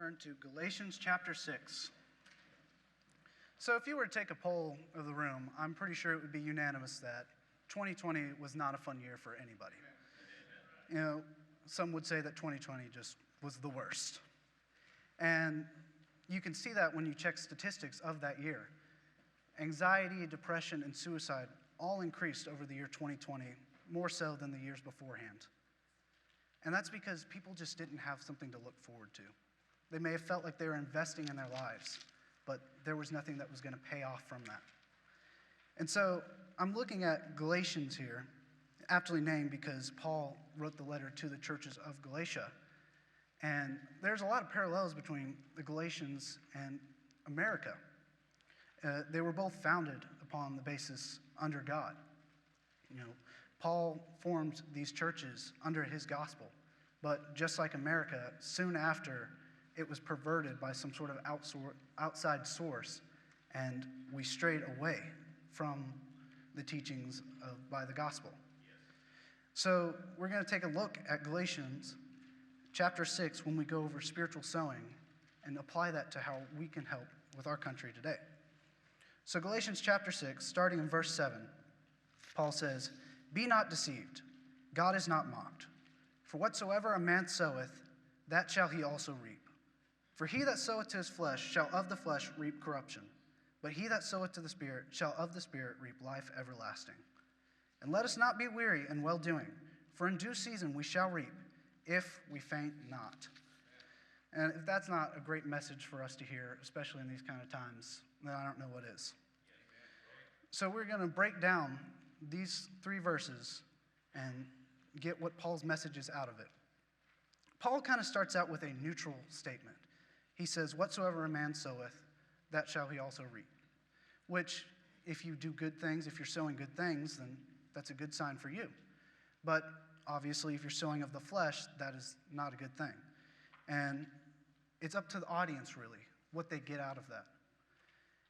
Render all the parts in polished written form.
Turn to Galatians chapter 6. So if you were to take a poll of the room, I'm pretty sure it would be unanimous that 2020 was not a fun year for anybody. You know, some would say that 2020 just was the worst. And you can see that when you check statistics of that year. Anxiety, depression, and suicide all increased over the year 2020, more so than the years beforehand. And that's because people just didn't have something to look forward to. They may have felt like they were investing in their lives, but there was nothing that was going to pay off from that. And so I'm looking at Galatians here, aptly named because Paul wrote the letter to the churches of Galatia. And there's a lot of parallels between the Galatians and America. They were both founded upon the basis under God. You know, Paul formed these churches under his gospel, but just like America, soon after, it was perverted by some sort of outside source, and we strayed away from the teachings by the gospel. So we're going to take a look at Galatians chapter 6 when we go over spiritual sowing and apply that to how we can help with our country today. So Galatians chapter 6, starting in verse 7, Paul says, "Be not deceived, God is not mocked. For whatsoever a man soweth, that shall he also reap. For he that soweth to his flesh shall of the flesh reap corruption, but he that soweth to the Spirit shall of the Spirit reap life everlasting. And let us not be weary in well-doing, for in due season we shall reap, if we faint not." And if that's not a great message for us to hear, especially in these kind of times, then I don't know what is. So we're going to break down these three verses and get what Paul's message is out of it. Paul kind of starts out with a neutral statement. He says, "Whatsoever a man soweth, that shall he also reap." Which, if you do good things, if you're sowing good things, then that's a good sign for you. But obviously, if you're sowing of the flesh, that is not a good thing. And it's up to the audience, really, what they get out of that.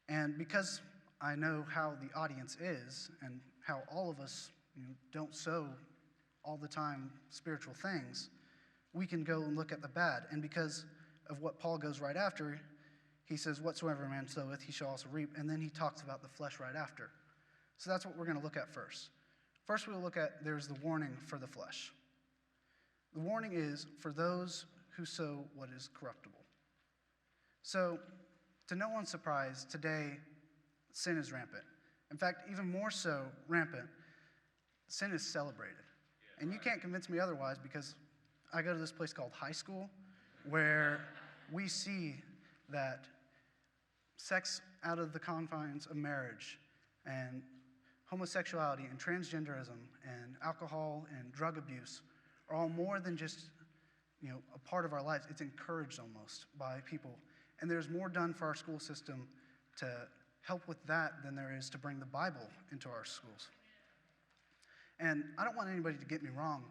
And because I know how the audience is and how all of us don't sow all the time spiritual things, we can go and look at the bad. And because of what Paul goes right after, he says, "Whatsoever a man soweth, he shall also reap." And then he talks about the flesh right after. So that's what we're going to look at first. First, we'll look at there's the warning for the flesh. The warning is for those who sow what is corruptible. So, to no one's surprise, today, sin is rampant. In fact, even more so rampant, sin is celebrated. And you can't convince me otherwise because I go to this place called high school where we see that sex out of the confines of marriage and homosexuality and transgenderism and alcohol and drug abuse are all more than just a part of our lives. It's encouraged almost by people. And there's more done for our school system to help with that than there is to bring the Bible into our schools. And I don't want anybody to get me wrong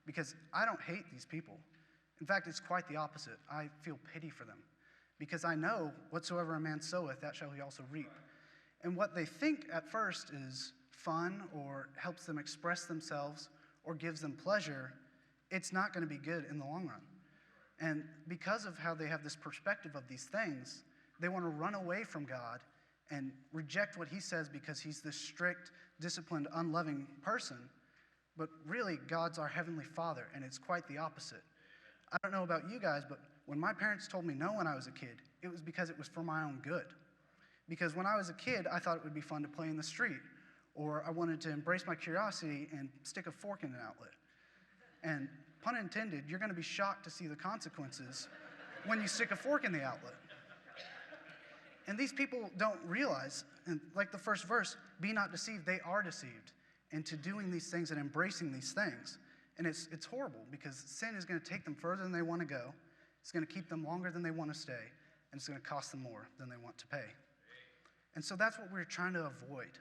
because I don't hate these people. In fact, it's quite the opposite. I feel pity for them because I know whatsoever a man soweth, that shall he also reap. And what they think at first is fun or helps them express themselves or gives them pleasure, it's not going to be good in the long run. And because of how they have this perspective of these things, they want to run away from God and reject what he says because he's this strict, disciplined, unloving person. But really, God's our heavenly Father, and it's quite the opposite. I don't know about you guys, but when my parents told me no when I was a kid, it was because it was for my own good. Because when I was a kid, I thought it would be fun to play in the street, or I wanted to embrace my curiosity and stick a fork in an outlet. And pun intended, you're going to be shocked to see the consequences when you stick a fork in the outlet. And these people don't realize, and like the first verse, "Be not deceived," they are deceived into doing these things and embracing these things. And it's horrible because sin is going to take them further than they want to go. It's going to keep them longer than they want to stay. And it's going to cost them more than they want to pay. And so that's what we're trying to avoid.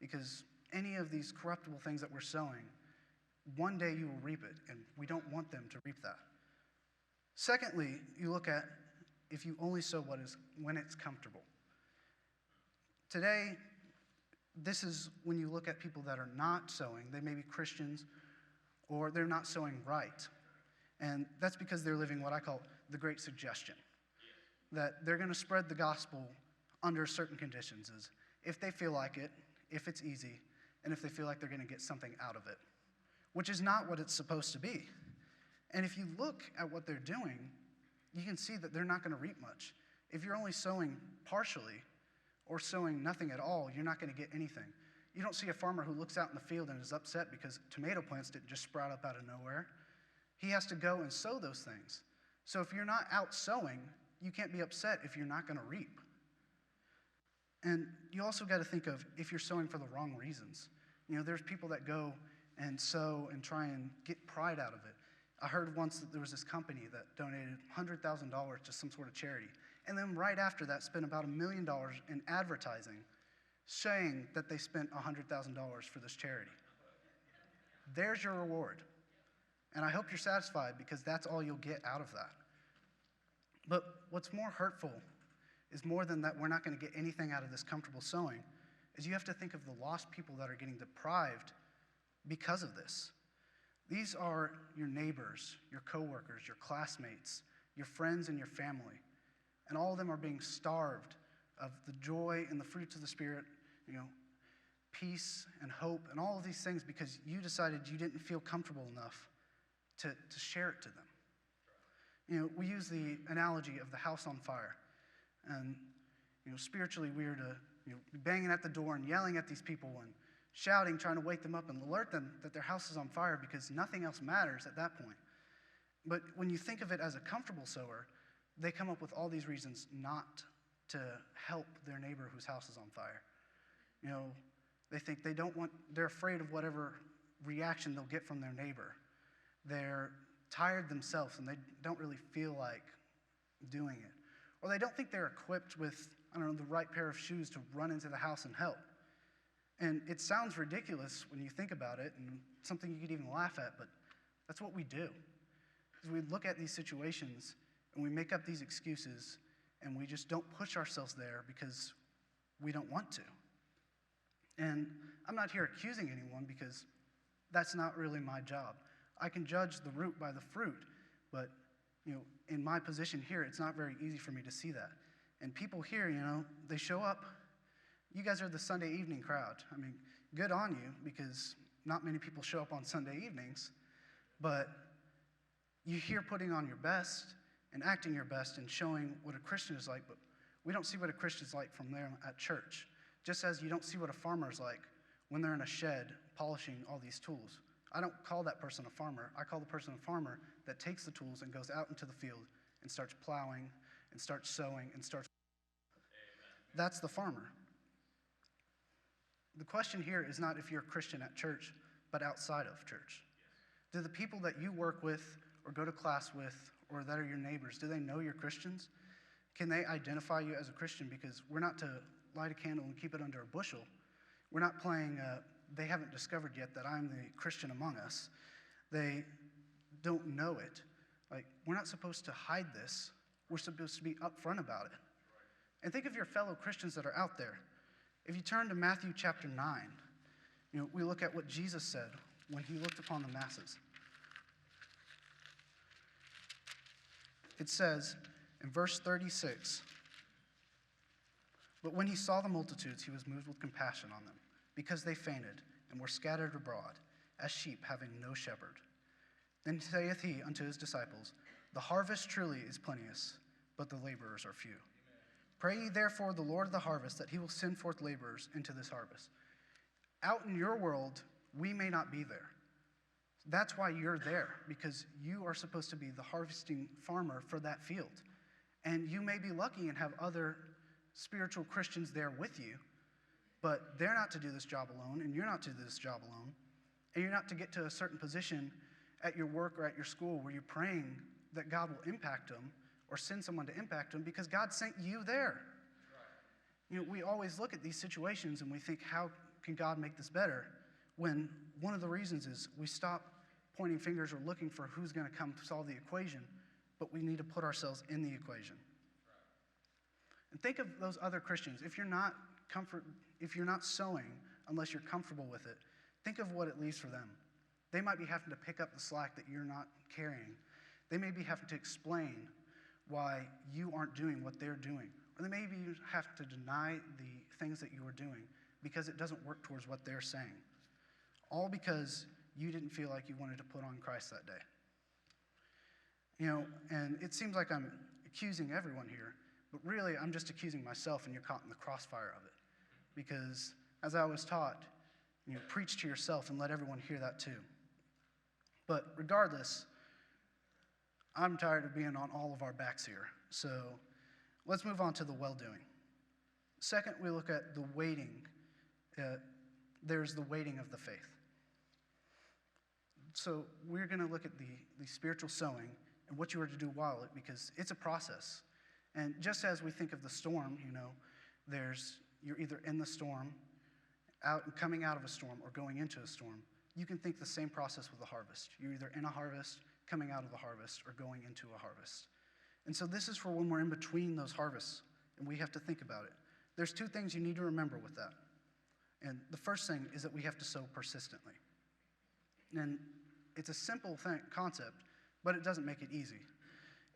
Because any of these corruptible things that we're sowing, one day you will reap it. And we don't want them to reap that. Secondly, you look at if you only sow when it's comfortable. Today, this is when you look at people that are not sowing. They may be Christians, or they're not sowing right. And that's because they're living what I call the great suggestion. that they're going to spread the gospel under certain conditions, is if they feel like it, if it's easy, and if they feel like they're going to get something out of it, which is not what it's supposed to be. And if you look at what they're doing, you can see that they're not going to reap much. If you're only sowing partially or sowing nothing at all, you're not going to get anything. You don't see a farmer who looks out in the field and is upset because tomato plants didn't just sprout up out of nowhere. He has to go and sow those things. So if you're not out sowing, you can't be upset if you're not going to reap. And you also got to think of if you're sowing for the wrong reasons. There's people that go and sow and try and get pride out of it. I heard once that there was this company that donated $100,000 to some sort of charity. And then right after that spent about $1 million in advertising saying that they spent $100,000 for this charity. There's your reward. And I hope you're satisfied because that's all you'll get out of that. But what's more hurtful is more than that we're not going to get anything out of this comfortable sowing, is you have to think of the lost people that are getting deprived because of this. These are your neighbors, your coworkers, your classmates, your friends, and your family. And all of them are being starved of the joy and the fruits of the Spirit, peace and hope and all of these things because you decided you didn't feel comfortable enough to share it to them. We use the analogy of the house on fire. And, spiritually we are to be banging at the door and yelling at these people and shouting, trying to wake them up and alert them that their house is on fire because nothing else matters at that point. But when you think of it as a comfortable sower, they come up with all these reasons not to help their neighbor whose house is on fire. They think they're afraid of whatever reaction they'll get from their neighbor. They're tired themselves and they don't really feel like doing it. Or they don't think they're equipped with, the right pair of shoes to run into the house and help. And it sounds ridiculous when you think about it and something you could even laugh at, but that's what we do. Is we look at these situations and we make up these excuses and we just don't push ourselves there because we don't want to. And I'm not here accusing anyone because that's not really my job. I can judge the root by the fruit, but in my position here, it's not very easy for me to see that. And people here, they show up. You guys are the Sunday evening crowd. Good on you because not many people show up on Sunday evenings, but you hear putting on your best and acting your best and showing what a Christian is like, but we don't see what a Christian is like from there at church. Just as you don't see what a farmer is like when they're in a shed polishing all these tools. I don't call that person a farmer. I call the person a farmer that takes the tools and goes out into the field and starts plowing and starts sowing and starts. Amen. That's the farmer. The question here is not if you're a Christian at church, but outside of church. Yes. Do the people that you work with or go to class with or that are your neighbors, do they know you're Christians? Can they identify you as a Christian? Because we're not to light a candle and keep it under a bushel. We're not playing, they haven't discovered yet that I'm the Christian among us. They don't know it. We're not supposed to hide this. We're supposed to be upfront about it. And think of your fellow Christians that are out there. If you turn to Matthew chapter 9, we look at what Jesus said when he looked upon the masses. It says in verse 36, "But when he saw the multitudes, he was moved with compassion on them, because they fainted and were scattered abroad, as sheep having no shepherd. Then saith he unto his disciples, The harvest truly is plenteous, but the laborers are few. Amen. Pray ye therefore the Lord of the harvest that he will send forth laborers into this harvest." Out in your world, we may not be there. That's why you're there, because you are supposed to be the harvesting farmer for that field. And you may be lucky and have other spiritual Christians there with you, but they're not to do this job alone, and you're not to do this job alone, and you're not to get to a certain position at your work or at your school where you're praying that God will impact them or send someone to impact them because God sent you there. Right. We always look at these situations and we think, how can God make this better? When one of the reasons is we stop pointing fingers or looking for who's going to come solve the equation, but we need to put ourselves in the equation. Right. And think of those other Christians. If you're not sowing unless you're comfortable with it, think of what it leaves for them. They might be having to pick up the slack that you're not carrying. They may be having to explain why you aren't doing what they're doing. Or maybe you have to deny the things that you are doing because it doesn't work towards what they're saying. All because you didn't feel like you wanted to put on Christ that day. And it seems like I'm accusing everyone here, but really I'm just accusing myself, and you're caught in the crossfire of it. Because as I was taught, preach to yourself and let everyone hear that too. But regardless, I'm tired of being on all of our backs here. So let's move on to the well-doing. Second, we look at the waiting. There's the waiting of the faith. So we're going to look at the spiritual sowing and what you are to do while it, because it's a process. And just as we think of the storm, you're either in the storm, coming out of a storm, or going into a storm. You can think the same process with the harvest. You're either in a harvest, coming out of the harvest, or going into a harvest. And so this is for when we're in between those harvests, and we have to think about it. There's two things you need to remember with that. And the first thing is that we have to sow persistently. And it's a simple concept, but it doesn't make it easy.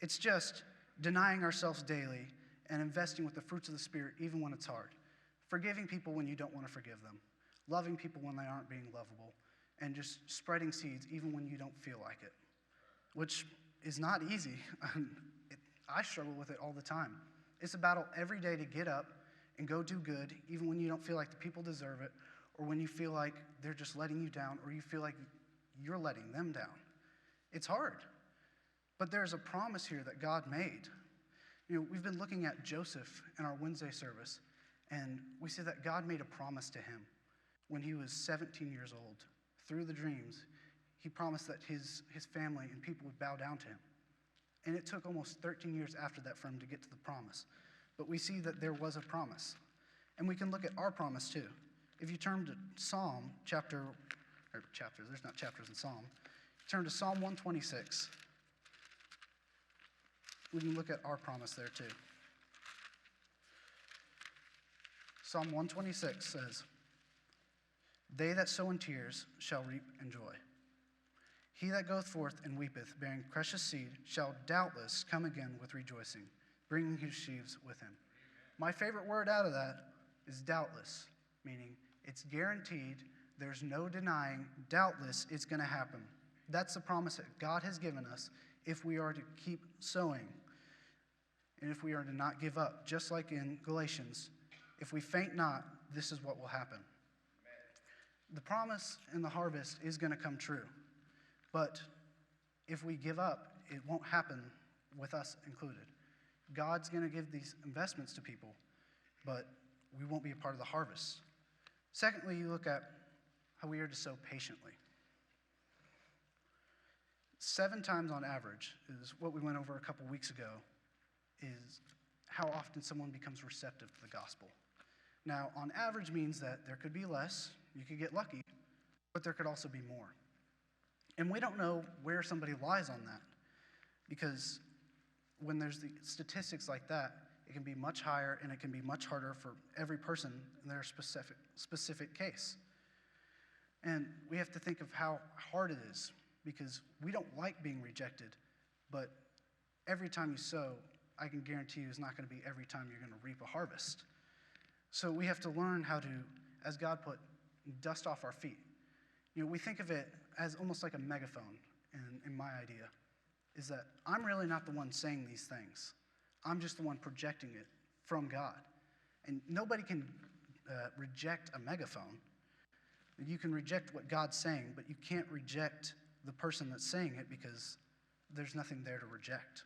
It's just denying ourselves daily and investing with the fruits of the Spirit even when it's hard. Forgiving people when you don't want to forgive them. Loving people when they aren't being lovable. And just spreading seeds even when you don't feel like it. Which is not easy. I struggle with it all the time. It's a battle every day to get up and go do good, even when you don't feel like the people deserve it, or when you feel like they're just letting you down, or you feel like you're letting them down. It's hard. But there's a promise here that God made. We've been looking at Joseph in our Wednesday service, and we see that God made a promise to him when he was 17 years old. Through the dreams, he promised that his family and people would bow down to him. And it took almost 13 years after that for him to get to the promise. But we see that there was a promise. And we can look at our promise too. If you turn to Psalm there's not chapters in Psalm. Turn to Psalm 126. We can look at our promise there too. Psalm 126 says, "They that sow in tears shall reap in joy. He that goeth forth and weepeth, bearing precious seed, shall doubtless come again with rejoicing, bringing his sheaves with him." My favorite word out of that is doubtless, meaning it's guaranteed, there's no denying, doubtless it's going to happen. That's the promise that God has given us if we are to keep sowing and if we are to not give up. Just like in Galatians, if we faint not, this is what will happen. The promise in the harvest is going to come true. But if we give up, it won't happen with us included. God's going to give these investments to people, but we won't be a part of the harvest. Secondly, you look at how we are to sow patiently. 7 times on average is what we went over a couple weeks ago, is how often someone becomes receptive to the gospel. Now, on average means that there could be less, you could get lucky, but there could also be more. And we don't know where somebody lies on that, because when there's the statistics like that, it can be much higher and it can be much harder for every person in their specific case. And we have to think of how hard it is, because we don't like being rejected, but every time you sow, I can guarantee you is not going to be every time you're going to reap a harvest. So we have to learn how to, as God put, dust off our feet. We think of it as almost like a megaphone in my idea, is that I'm really not the one saying these things. I'm just the one projecting it from God. And nobody can reject a megaphone. You can reject what God's saying, but you can't reject the person that's saying it because there's nothing there to reject.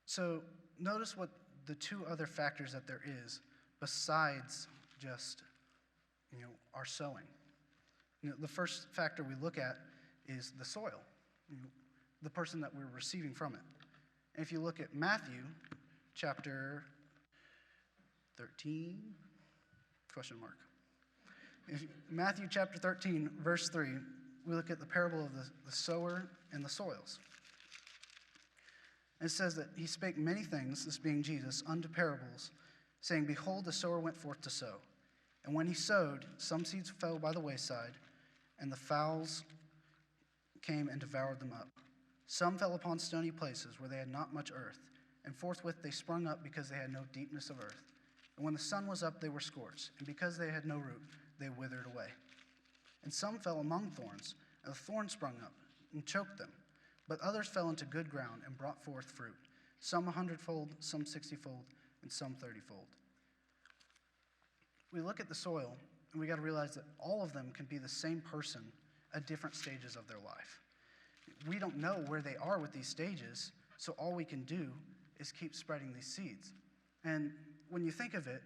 So notice what the 2 other factors that there is besides just our sowing. The first factor we look at is the soil, the person that we're receiving from it. And if you look at Matthew chapter 13, question mark. Matthew chapter 13, verse 3, we look at the parable of the sower and the soils. And it says that he spake many things, this being Jesus, unto parables, saying, "Behold, the sower went forth to sow. And when he sowed, some seeds fell by the wayside, and the fowls came and devoured them up. Some fell upon stony places where they had not much earth, and forthwith they sprung up because they had no deepness of earth. And when the sun was up, they were scorched, and because they had no root, they withered away. And some fell among thorns, and the thorns sprung up and choked them. But others fell into good ground and brought forth fruit, some 100-fold, some 60-fold, and some 30-fold. We look at the soil, and we got to realize that all of them can be the same person at different stages of their life. We don't know where they are with these stages, so all we can do is keep spreading these seeds. And when you think of it,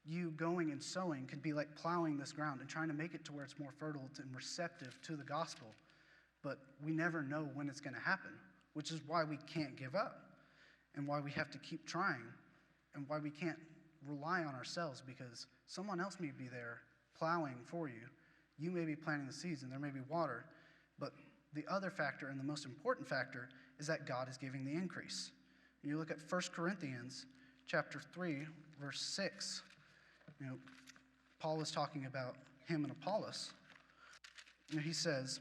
you going and sowing could be like plowing this ground and trying to make it to where it's more fertile and receptive to the gospel. But we never know when it's going to happen, which is why we can't give up and why we have to keep trying and why we can't rely on ourselves, because someone else may be there plowing for you. You may be planting the seeds and there may be water, but the other factor and the most important factor is that God is giving the increase. You look at 1 Corinthians chapter 3, verse 6. Paul is talking about him and Apollos. He says,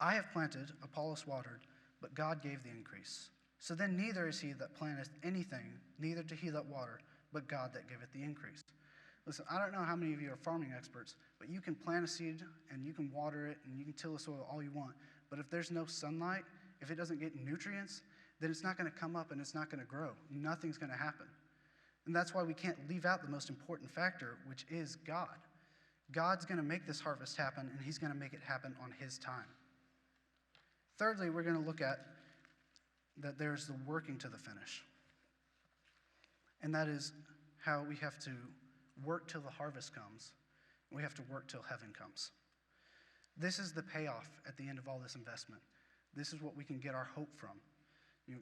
I have planted, Apollos watered, but God gave the increase. So then neither is he that planteth anything, neither do he that water, but God that giveth the increase. Listen, I don't know how many of you are farming experts, but you can plant a seed and you can water it and you can till the soil all you want. But if there's no sunlight, if it doesn't get nutrients, then it's not going to come up and it's not going to grow. Nothing's going to happen. And that's why we can't leave out the most important factor, which is God. God's going to make this harvest happen, and he's going to make it happen on his time. Thirdly, we're going to look at that there's the working to the finish. And that is how we have to work till the harvest comes. We have to work till heaven comes. This is the payoff at the end of all this investment. This is what we can get our hope from.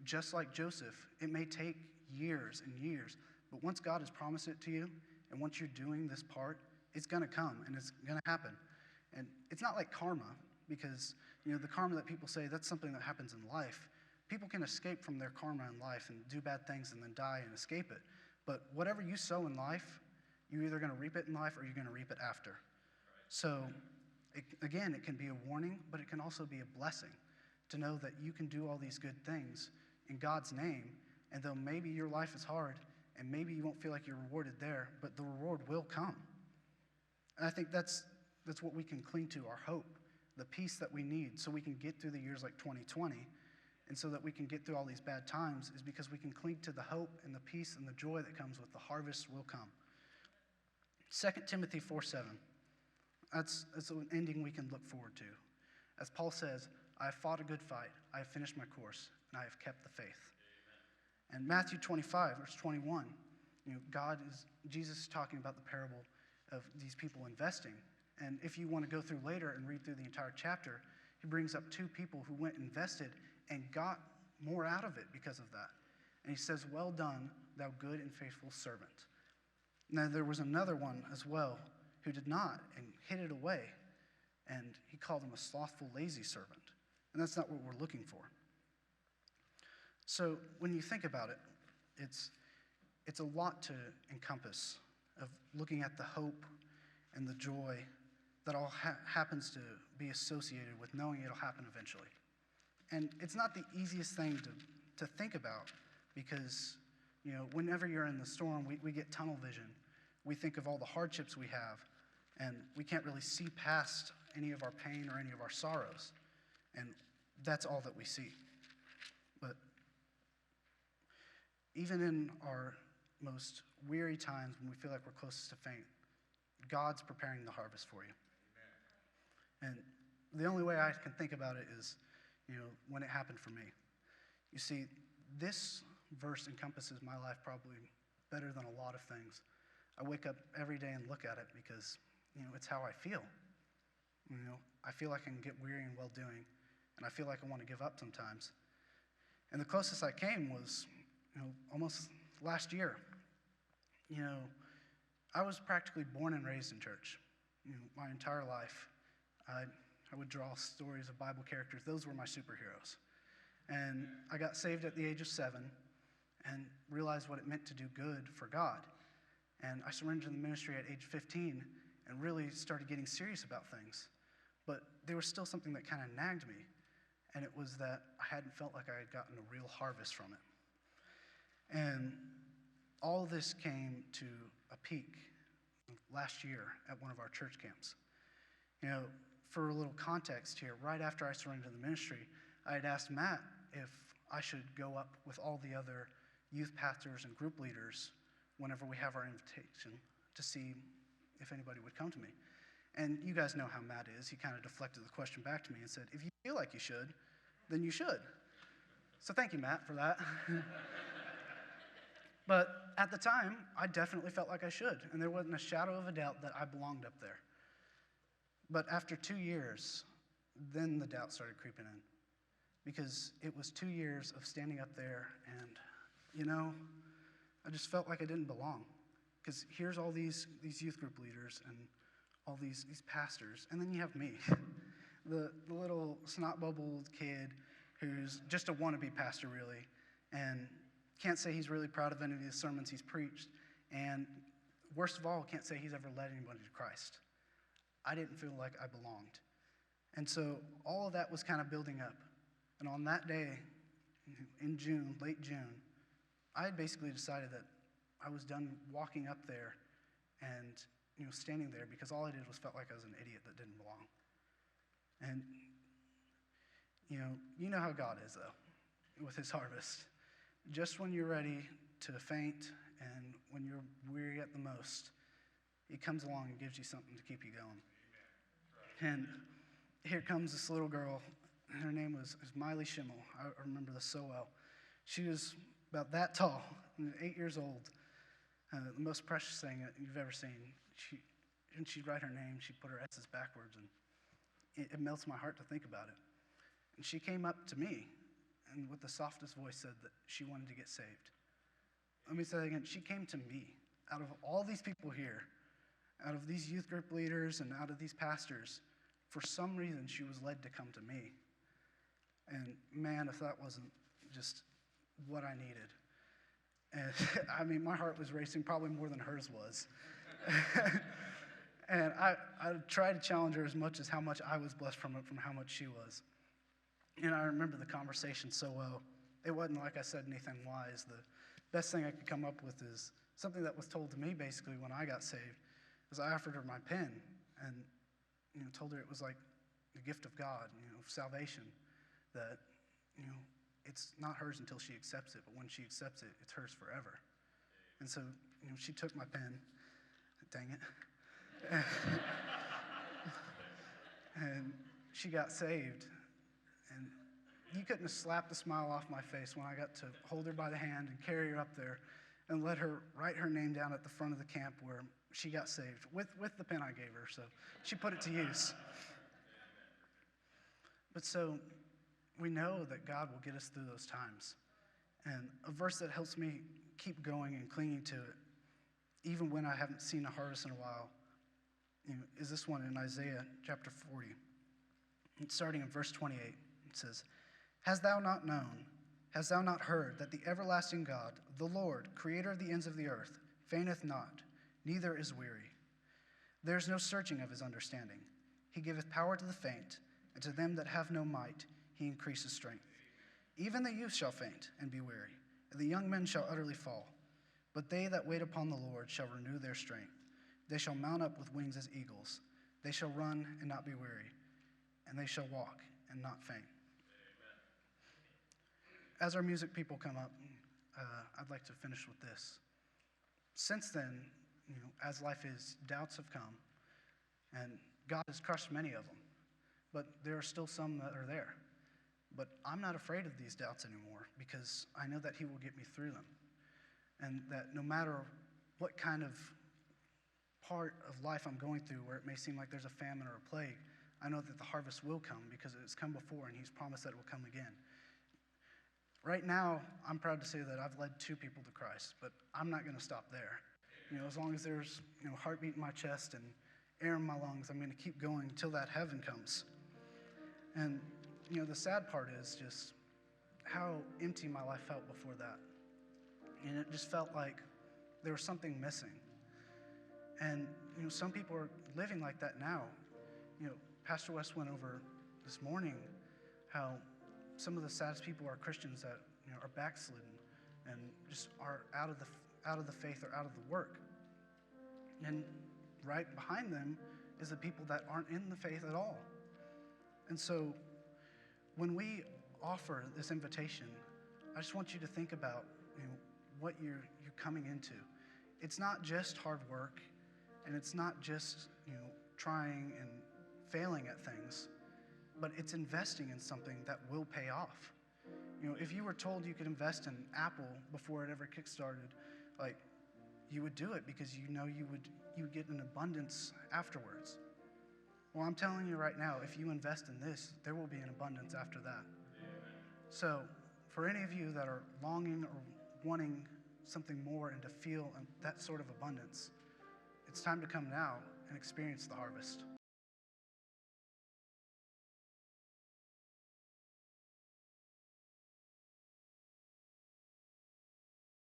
Just like Joseph, it may take years and years, but once God has promised it to you, and once you're doing this part, it's going to come and it's going to happen. And it's not like karma, because the karma that people say, that's something that happens in life. People can escape from their karma in life and do bad things and then die and escape it. But whatever you sow in life, you're either going to reap it in life or you're going to reap it after. So, it can be a warning, but it can also be a blessing to know that you can do all these good things in God's name, and though maybe your life is hard, and maybe you won't feel like you're rewarded there, but the reward will come. And I think that's what we can cling to, our hope, the peace that we need so we can get through the years like 2020, and so that we can get through all these bad times, is because we can cling to the hope and the peace and the joy that comes with the harvest will come. 2 Timothy 4:7. That's an ending we can look forward to. As Paul says, I have fought a good fight, I have finished my course, and I have kept the faith. Amen. And Matthew 25, verse 21, Jesus is talking about the parable of these people investing. And if you want to go through later and read through the entire chapter, he brings up two people who went and invested and got more out of it because of that. And he says, well done, thou good and faithful servant. Now there was another one as well who did not and hid it away. And he called him a slothful, lazy servant. And that's not what we're looking for. So when you think about it, it's a lot to encompass of looking at the hope and the joy that all happens to be associated with knowing it'll happen eventually. And it's not the easiest thing to think about, because whenever you're in the storm, we get tunnel vision. We think of all the hardships we have, and we can't really see past any of our pain or any of our sorrows. And that's all that we see. But even in our most weary times when we feel like we're closest to faint, God's preparing the harvest for you. Amen. And the only way I can think about it is, when it happened for me. You see, this verse encompasses my life probably better than a lot of things. I wake up every day and look at it because, it's how I feel. I feel like I can get weary in well-doing, and I feel like I want to give up sometimes. And the closest I came was, almost last year. I was practically born and raised in church. My entire life. I would draw stories of Bible characters. Those were my superheroes. And I got saved at the age of 7 and realized what it meant to do good for God. And I surrendered to the ministry at age 15 and really started getting serious about things. But there was still something that kind of nagged me. and it was that I hadn't felt like I had gotten a real harvest from it. And all this came to a peak last year at one of our church camps. For a little context here, right after I surrendered to the ministry, I had asked Matt if I should go up with all the other youth pastors and group leaders whenever we have our invitation to see if anybody would come to me. And you guys know how Matt is. He kind of deflected the question back to me and said, if you feel like you should, then you should. So thank you, Matt, for that. But at the time, I definitely felt like I should, and there wasn't a shadow of a doubt that I belonged up there. But after 2 years, then the doubt started creeping in, because it was 2 years of standing up there and, I just felt like I didn't belong. Because here's all these youth group leaders and all these pastors, and then you have me, the little snot-bubbled kid who's just a wannabe pastor, really, and can't say he's really proud of any of the sermons he's preached, and worst of all, can't say he's ever led anybody to Christ. I didn't feel like I belonged. And so all of that was kind of building up. And on that day, in June, late June, I had basically decided that I was done walking up there and standing there, because all I did was felt like I was an idiot that didn't belong. And you know how God is, though, with his harvest. Just when you're ready to faint and when you're weary at the most, he comes along and gives you something to keep you going. And here comes this little girl. Her name was Miley Schimmel. I remember this so well. She was about that tall, 8 years old. The most precious thing that you've ever seen. She'd write her name, she'd put her S's backwards, and it melts my heart to think about it. And she came up to me and with the softest voice said that she wanted to get saved. Let me say that again. She came to me. Out of all these people here, out of these youth group leaders and out of these pastors, for some reason she was led to come to me. And man, if that wasn't just what I needed. And my heart was racing probably more than hers was. And I tried to challenge her as much as how much I was blessed from how much she was. And I remember the conversation so well. It wasn't like I said anything wise. The best thing I could come up with is something that was told to me basically when I got saved. Was I offered her my pen and told her it was like the gift of God, salvation, that it's not hers until she accepts it, but when she accepts it, it's hers forever. And so she took my pen. Dang it. And she got saved. And you couldn't have slapped the smile off my face when I got to hold her by the hand and carry her up there and let her write her name down at the front of the camp where she got saved with the pen I gave her. So she put it to use. But so we know that God will get us through those times. And a verse that helps me keep going and clinging to it, even when I haven't seen a harvest in a while, is this one in Isaiah chapter 40. It's starting in verse 28. It says, "Hast thou not known, hast thou not heard, that the everlasting God, the Lord, creator of the ends of the earth, fainteth not, neither is weary. There is no searching of his understanding. He giveth power to the faint, and to them that have no might he increases strength. Even the youth shall faint and be weary, and the young men shall utterly fall. But they that wait upon the Lord shall renew their strength. They shall mount up with wings as eagles. They shall run and not be weary, and they shall walk and not faint." Amen. As our music people come up, I'd like to finish with this. Since then, as life is, doubts have come, and God has crushed many of them, but there are still some that are there. But I'm not afraid of these doubts anymore, because I know that he will get me through them, and that no matter what kind of part of life I'm going through where it may seem like there's a famine or a plague, I know that the harvest will come because it's come before and he's promised that it will come again. Right now, I'm proud to say that I've led 2 people to Christ, but I'm not going to stop there. As long as there's heartbeat in my chest and air in my lungs, I'm going to keep going until that heaven comes. And the sad part is just how empty my life felt before that. And it just felt like there was something missing. And some people are living like that now. Pastor West went over this morning how some of the saddest people are Christians that are backslidden and just are out of the faith or out of the work. And right behind them is the people that aren't in the faith at all. And so when we offer this invitation, I just want you to think about what you're coming into. It's not just hard work, and it's not just trying and failing at things, but it's investing in something that will pay off. If you were told you could invest in Apple before it ever kickstarted, like, you would do it because you would get an abundance afterwards. Well, I'm telling you right now, if you invest in this, there will be an abundance after that. So for any of you that are longing or wanting something more and to feel that sort of abundance, it's time to come now and experience the harvest.